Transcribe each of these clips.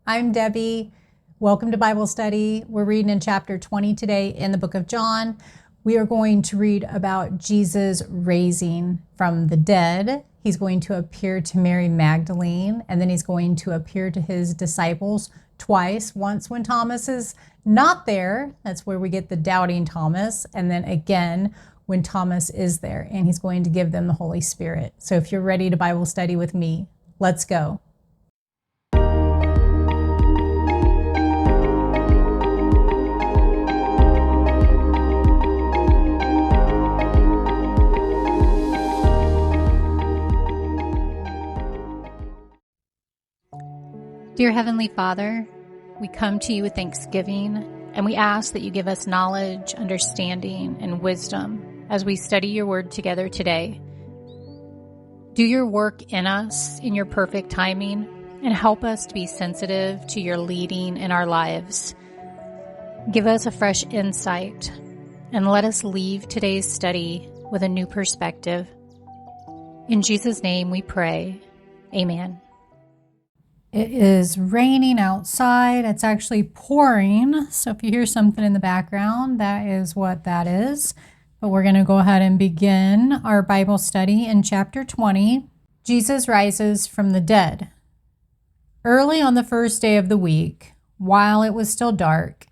I'm Debbie. Welcome to Bible study. We're reading in chapter 20 today in the book of John. We are going to read about Jesus raising from the dead. He's going to appear to Mary Magdalene, and then he's going to appear to his disciples twice. Once when Thomas is not there, that's where we get the doubting Thomas, and then again when Thomas is there, and he's going to give them the Holy Spirit. So if you're ready to Bible study with me, let's go. Dear Heavenly Father, we come to you with thanksgiving, and we ask that you give us knowledge, understanding, and wisdom as we study your word together today. Do your work in us in your perfect timing, and help us to be sensitive to your leading in our lives. Give us a fresh insight, and let us leave today's study with a new perspective. In Jesus' name we pray. Amen. It is raining outside. It's actually pouring. So if you hear something in the background, that is what that is. But we're going to go ahead and begin our Bible study in chapter 20. Jesus rises from the dead. Early on the first day of the week, while it was still dark,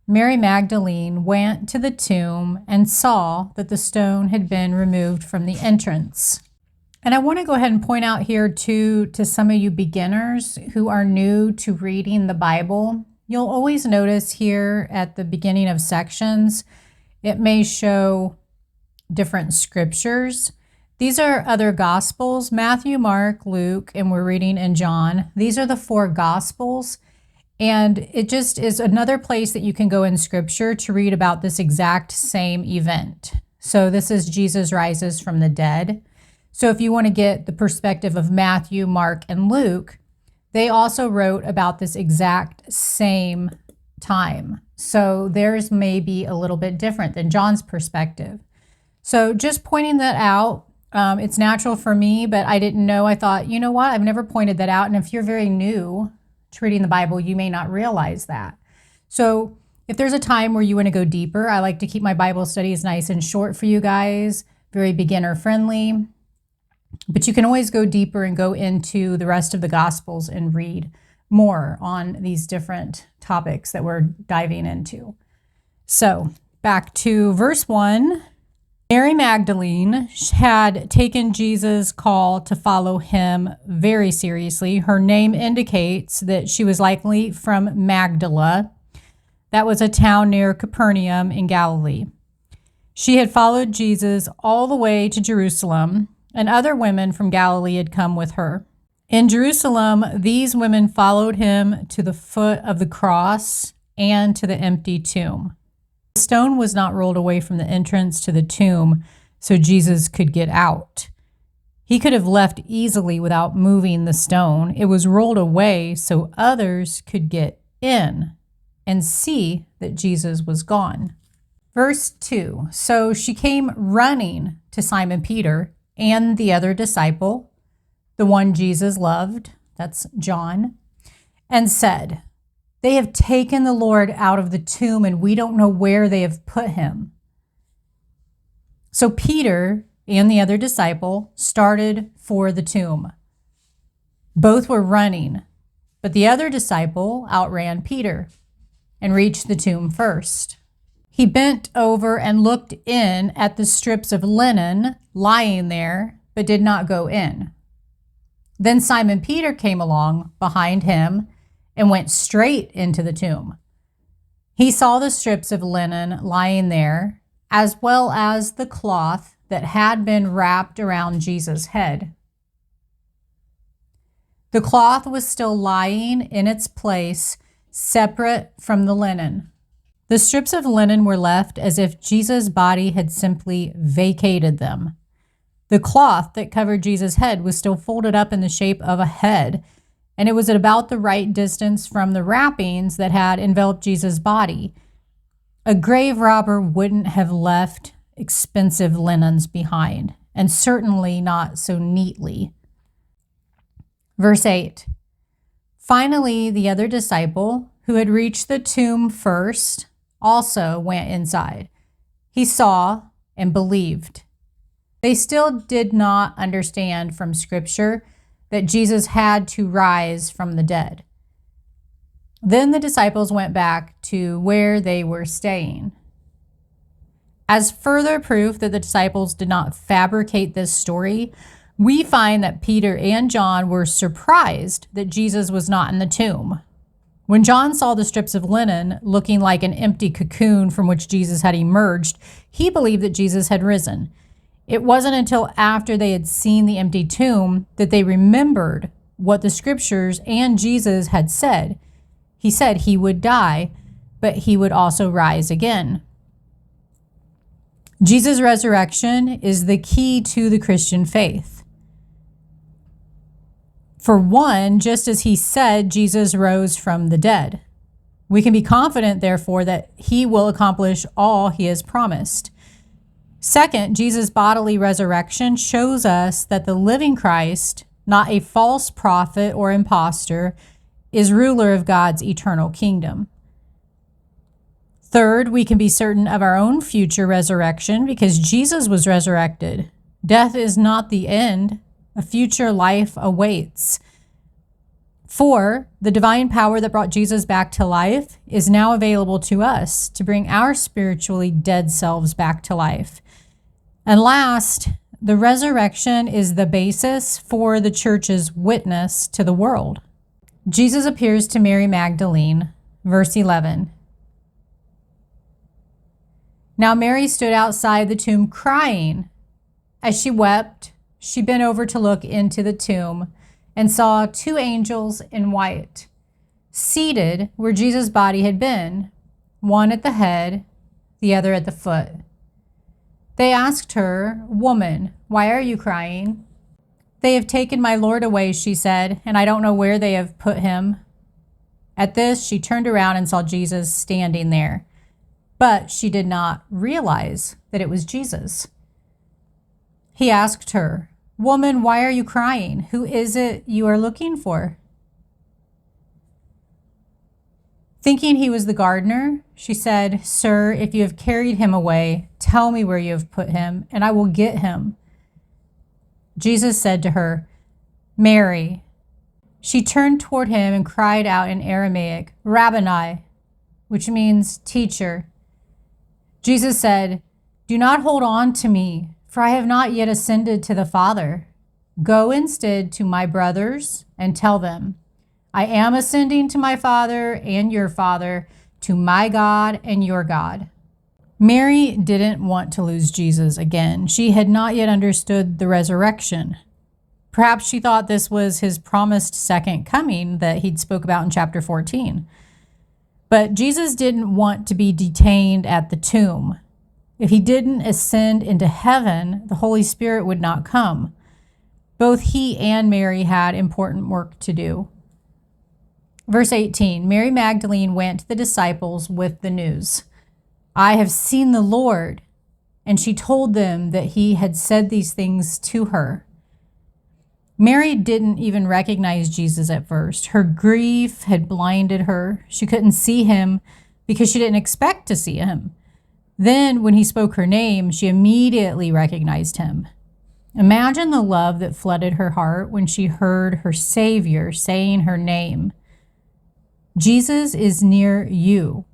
Mary Magdalene went to the tomb and saw that the stone had been removed from the entrance. And I want to go ahead and point out here too, to some of you beginners who are new to reading the Bible, you'll always notice here at the beginning of sections, it may show different scriptures. These are other Gospels, Matthew, Mark, Luke, and we're reading in John. These are the four Gospels. And it just is another place that you can go in scripture to read about this exact same event. So this is Jesus rises from the dead. So if you want to get the perspective of Matthew, Mark, and Luke, they also wrote about this exact same time. So theirs may be a little bit different than John's perspective. So just pointing that out, it's natural for me, but I didn't know. I thought, you know what? I've never pointed that out. And if you're very new to reading the Bible, you may not realize that. So if there's a time where you want to go deeper, I like to keep my Bible studies nice and short for you guys, very beginner friendly. But you can always go deeper and go into the rest of the Gospels and read more on these different topics that we're diving into. So back to verse 1. Mary Magdalene had taken Jesus' call to follow him very seriously. Her name indicates that she was likely from Magdala. That was a town near Capernaum in Galilee. She had followed Jesus all the way to Jerusalem, and other women from Galilee had come with her. In Jerusalem, these women followed him to the foot of the cross and to the empty tomb. The stone was not rolled away from the entrance to the tomb so Jesus could get out. He could have left easily without moving the stone. It was rolled away so others could get in and see that Jesus was gone. Verse 2, so she came running to Simon Peter and the other disciple, the one Jesus loved, that's John, and said, "They have taken the Lord out of the tomb, and we don't know where they have put him." So Peter and the other disciple started for the tomb. Both were running, but the other disciple outran Peter and reached the tomb first. He bent over and looked in at the strips of linen lying there, but did not go in. Then Simon Peter came along behind him and went straight into the tomb. He saw the strips of linen lying there, as well as the cloth that had been wrapped around Jesus' head. The cloth was still lying in its place, separate from the linen. The strips of linen were left as if Jesus' body had simply vacated them. The cloth that covered Jesus' head was still folded up in the shape of a head, and it was at about the right distance from the wrappings that had enveloped Jesus' body. A grave robber wouldn't have left expensive linens behind, and certainly not so neatly. Verse 8, Finally, the other disciple, who had reached the tomb first, also went inside. He saw and believed. They still did not understand from Scripture that Jesus had to rise from the dead. Then the disciples went back to where they were staying. As further proof that the disciples did not fabricate this story, we find that Peter and John were surprised that Jesus was not in the tomb. When John saw the strips of linen looking like an empty cocoon from which Jesus had emerged, he believed that Jesus had risen. It wasn't until after they had seen the empty tomb that they remembered what the Scriptures and Jesus had said. He said he would die, but he would also rise again. Jesus' resurrection is the key to the Christian faith. For one, just as he said, Jesus rose from the dead. We can be confident, therefore, that he will accomplish all he has promised. Second, Jesus' bodily resurrection shows us that the living Christ, not a false prophet or impostor, is ruler of God's eternal kingdom. Third, we can be certain of our own future resurrection because Jesus was resurrected. Death is not the end. A future life awaits. 4, the divine power that brought Jesus back to life is now available to us to bring our spiritually dead selves back to life. And last, the resurrection is the basis for the church's witness to the world. Jesus appears to Mary Magdalene, verse 11. Now Mary stood outside the tomb crying. As she wept, she bent over to look into the tomb and saw 2 angels in white, seated where Jesus' body had been, one at the head, the other at the foot. They asked her, "Woman, why are you crying?" "They have taken my Lord away," she said, "and I don't know where they have put him." At this, she turned around and saw Jesus standing there, but she did not realize that it was Jesus. He asked her, "Woman, why are you crying? Who is it you are looking for?" Thinking he was the gardener, she said, "Sir, if you have carried him away, tell me where you have put him, and I will get him." Jesus said to her, "Mary." She turned toward him and cried out in Aramaic, "Rabboni," which means teacher. Jesus said, "Do not hold on to me, for I have not yet ascended to the Father. Go instead to my brothers and tell them, I am ascending to my Father and your Father, to my God and your God." Mary didn't want to lose Jesus again. She had not yet understood the resurrection. Perhaps she thought this was his promised second coming that he'd spoke about in chapter 14. But Jesus didn't want to be detained at the tomb. If he didn't ascend into heaven, the Holy Spirit would not come. Both he and Mary had important work to do. Verse 18, Mary Magdalene went to the disciples with the news, "I have seen the Lord." And she told them that he had said these things to her. Mary didn't even recognize Jesus at first. Her grief had blinded her. She couldn't see him because she didn't expect to see him. Then when he spoke her name, she immediately recognized him. Imagine the love that flooded her heart when she heard her Savior saying her name. Jesus is near you,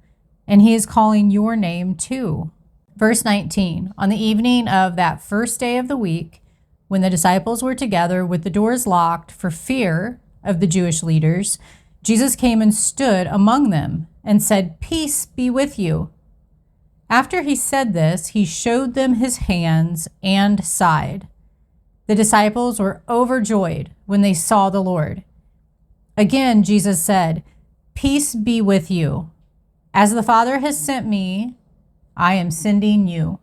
and he is calling your name too. Verse 19, on the evening of that first day of the week, when the disciples were together with the doors locked for fear of the Jewish leaders, Jesus came and stood among them and said, "Peace be with you." After he said this, he showed them his hands and side. The disciples were overjoyed when they saw the Lord. Again, Jesus said, "Peace be with you. As the Father has sent me, I am sending you."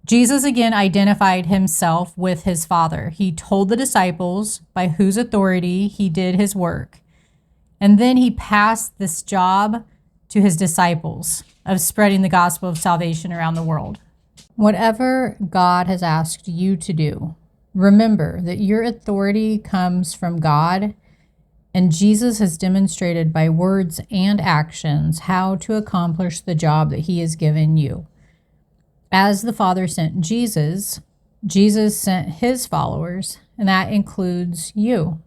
Jesus again identified himself with his Father. He told the disciples by whose authority he did his work. And then he passed this job to his disciples of spreading the gospel of salvation around the world. Whatever God has asked you to do, remember that your authority comes from God And Jesus has demonstrated by words and actions how to accomplish the job that he has given you. As the Father sent Jesus, Jesus sent his followers, and that includes you.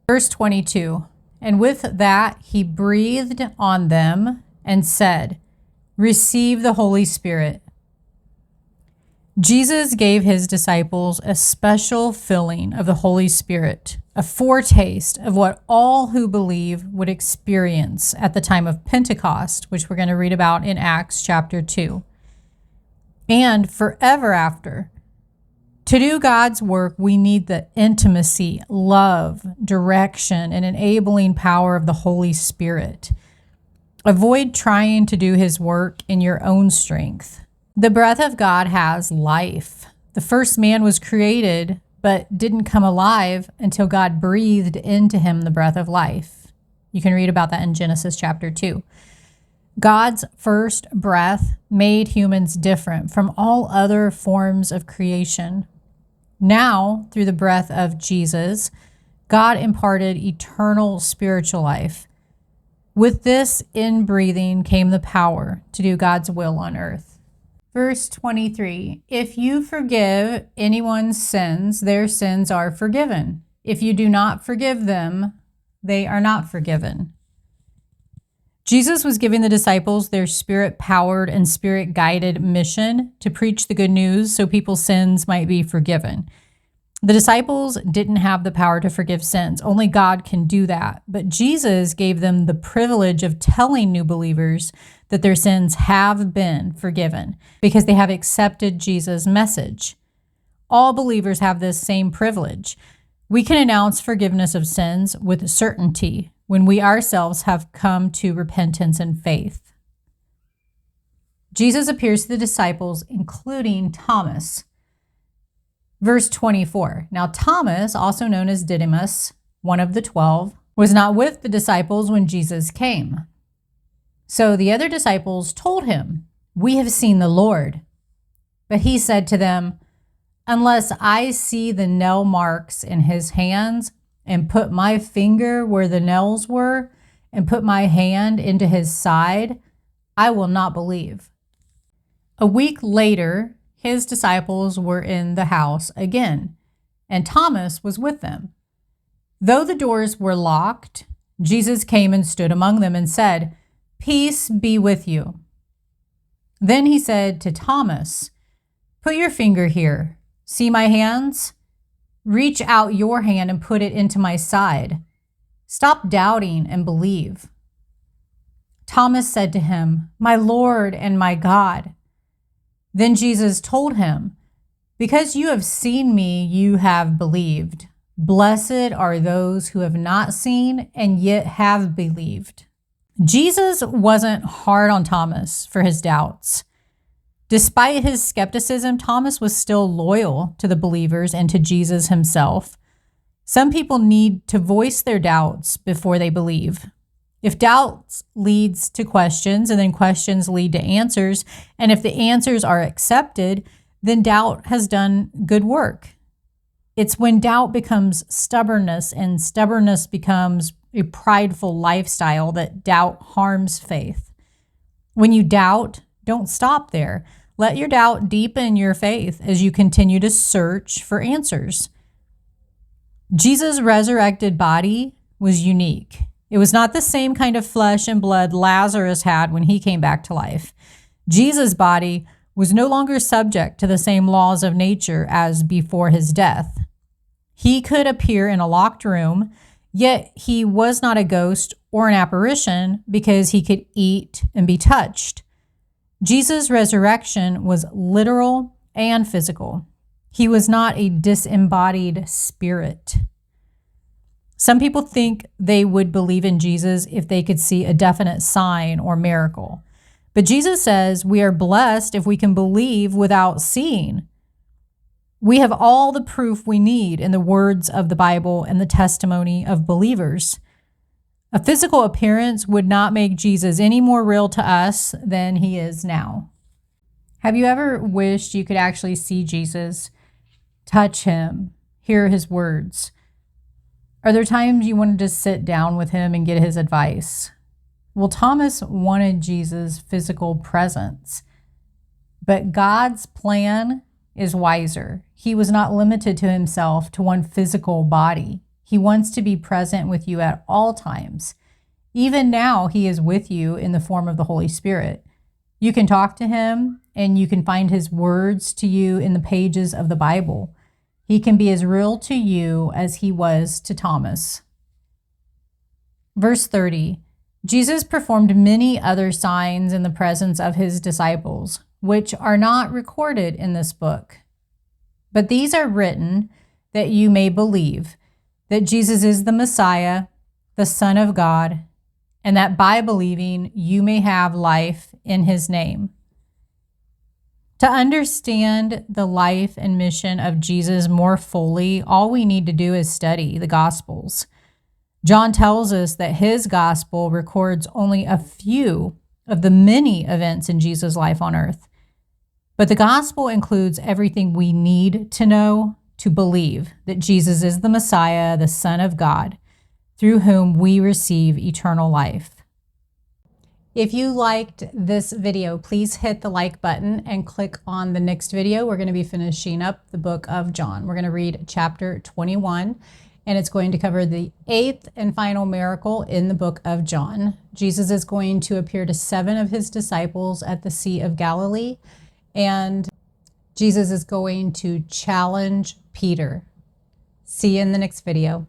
Verse 22, and with that he breathed on them and said, "Receive the Holy Spirit." Jesus gave his disciples a special filling of the Holy Spirit, a foretaste of what all who believe would experience at the time of Pentecost, which we're going to read about in Acts chapter 2. And forever after. To do God's work, we need the intimacy, love, direction, and enabling power of the Holy Spirit. Avoid trying to do his work in your own strength. The breath of God has life. The first man was created, but didn't come alive until God breathed into him the breath of life. You can read about that in Genesis chapter 2. God's first breath made humans different from all other forms of creation. Now, through the breath of Jesus, God imparted eternal spiritual life. With this inbreathing came the power to do God's will on earth. Verse 23, if you forgive anyone's sins, their sins are forgiven. If you do not forgive them, they are not forgiven. Jesus was giving the disciples their spirit-powered and spirit-guided mission to preach the good news so people's sins might be forgiven. The disciples didn't have the power to forgive sins. Only God can do that. But Jesus gave them the privilege of telling new believers that their sins have been forgiven because they have accepted Jesus' message. All believers have this same privilege. We can announce forgiveness of sins with certainty when we ourselves have come to repentance and faith. Jesus appears to the disciples, including Thomas. Verse 24, now Thomas, also known as Didymus, one of the 12, was not with the disciples when Jesus came. So the other disciples told him, "We have seen the Lord." But he said to them, "Unless I see the nail marks in his hands and put my finger where the nails were and put my hand into his side, I will not believe." A week later, his disciples were in the house again, and Thomas was with them. Though the doors were locked, Jesus came and stood among them and said, "Peace be with you." Then he said to Thomas, "Put your finger here. See my hands? Reach out your hand and put it into my side. Stop doubting and believe." Thomas said to him, "My Lord and my God." Then Jesus told him, "Because you have seen me, you have believed. Blessed are those who have not seen and yet have believed." Jesus wasn't hard on Thomas for his doubts. Despite his skepticism, Thomas was still loyal to the believers and to Jesus himself. Some people need to voice their doubts before they believe. If doubts leads to questions and then questions lead to answers, and if the answers are accepted, then doubt has done good work. It's when doubt becomes stubbornness and stubbornness becomes a prideful lifestyle that doubt harms faith. When you doubt, don't stop there. Let your doubt deepen your faith as you continue to search for answers. Jesus' resurrected body was unique. It was not the same kind of flesh and blood Lazarus had when he came back to life. Jesus' body was no longer subject to the same laws of nature as before his death. He could appear in a locked room, yet he was not a ghost or an apparition because he could eat and be touched. Jesus' resurrection was literal and physical. He was not a disembodied spirit. Some people think they would believe in Jesus if they could see a definite sign or miracle. But Jesus says we are blessed if we can believe without seeing. We have all the proof we need in the words of the Bible and the testimony of believers. A physical appearance would not make Jesus any more real to us than he is now. Have you ever wished you could actually see Jesus, touch him, hear his words? Are there times you wanted to sit down with him and get his advice? Well, Thomas wanted Jesus' physical presence, but God's plan is wiser. He was not limited to himself to one physical body. He wants to be present with you at all times. Even now, he is with you in the form of the Holy Spirit. You can talk to him and you can find his words to you in the pages of the Bible. He can be as real to you as he was to Thomas. Verse 30, Jesus performed many other signs in the presence of his disciples, which are not recorded in this book. But these are written that you may believe that Jesus is the Messiah, the Son of God, and that by believing you may have life in his name. To understand the life and mission of Jesus more fully, all we need to do is study the Gospels. John tells us that his Gospel records only a few of the many events in Jesus' life on earth. But the Gospel includes everything we need to know to believe that Jesus is the Messiah, the Son of God, through whom we receive eternal life. If you liked this video, please hit the like button and click on the next video. We're going to be finishing up the book of John. We're going to read chapter 21, and it's going to cover the 8th and final miracle in the book of John. Jesus is going to appear to 7 of his disciples at the Sea of Galilee, and Jesus is going to challenge Peter. See you in the next video.